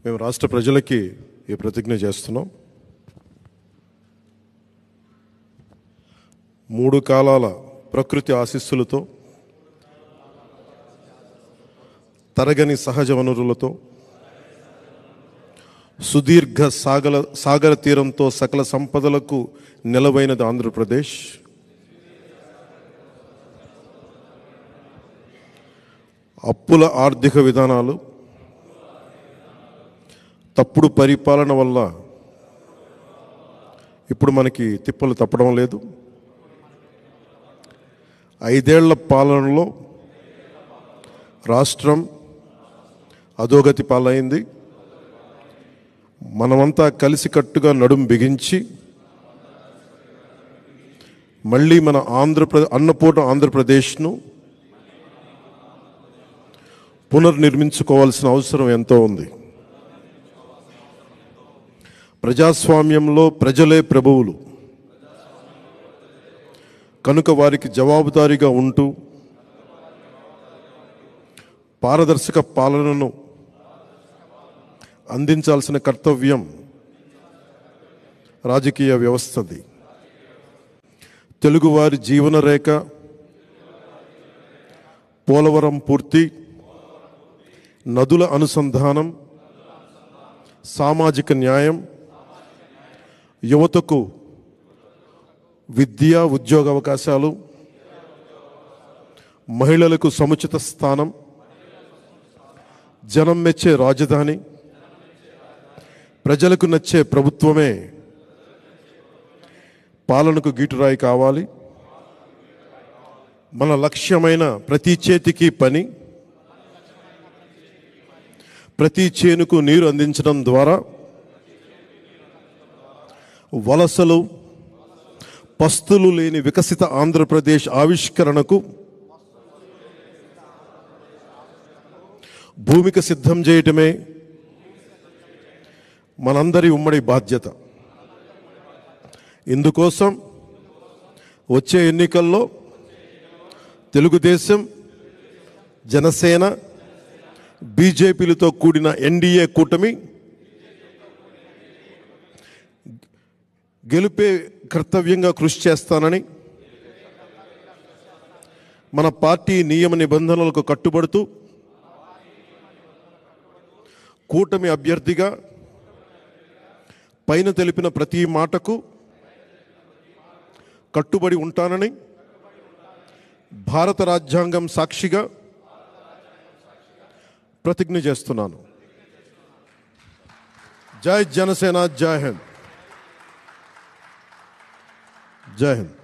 మేము రాష్ట్ర ప్రజలకి ఈ ప్రతిజ్ఞ చేస్తున్నాం. 3 కాలాల ప్రకృతి ఆశీస్సులతో, తరగని సహజ వనరులతో, సుదీర్ఘ సాగర తీరంతో సకల సంపదలకు నెలవైనది ఆంధ్రప్రదేశ్. అప్పుల ఆర్థిక విధానాలు, తప్పుడు పరిపాలన వల్ల ఇప్పుడు మనకి తిప్పలు తప్పడం లేదు. 5 ఏళ్ల పాలనలో రాష్ట్రం అధోగతి పాలైంది. మనమంతా కలిసికట్టుగా నడుం బిగించి మళ్ళీ మన అన్నపూర్ణ ఆంధ్రప్రదేశ్ను పునర్నిర్మించుకోవాల్సిన అవసరం ఎంతో ఉంది. ప్రజాస్వామ్యంలో ప్రజలే ప్రభువులు కనుక వారికి జవాబుదారీగా ఉంటూ పారదర్శక పాలనను అందించాల్సిన కర్తవ్యం రాజకీయ వ్యవస్థది. తెలుగువారి జీవన రేఖ పోలవరం పూర్తి, నదుల అనుసంధానం, సామాజిక న్యాయం, యువతకు విద్య ఉద్యోగ అవకాశాలు, మహిళలకు సముచిత స్థానం, జనం మెచ్చే రాజధాని, ప్రజలకు నచ్చే ప్రభుత్వమే పాలనకు గీటురాయి కావాలి. మన లక్ష్యమైన ప్రతి చేతికి పని, ప్రతి చేనుకు నీరు అందించడం ద్వారా వలసలు, పస్తులు లేని వికసిత ఆంధ్రప్రదేశ్ ఆవిష్కరణకు భూమిక సిద్ధం చేయటమే మనందరి ఉమ్మడి బాధ్యత. ఇందుకోసం వచ్చే ఎన్నికల్లో తెలుగుదేశం, జనసేన, బీజేపీలతో కూడిన ఎన్డీఏ కూటమి గెలుపే కర్తవ్యంగా కృషి చేస్తానని, మన పార్టీ నియమ నిబంధనలకు కట్టుబడుతూ కూటమి అభ్యర్థిగా పైన తెలిపిన ప్రతి మాటకు కట్టుబడి ఉంటానని భారత రాజ్యాంగం సాక్షిగా ప్రతిజ్ఞ చేస్తున్నాను. జై జనసేన, జై హింద్. జై హింద్.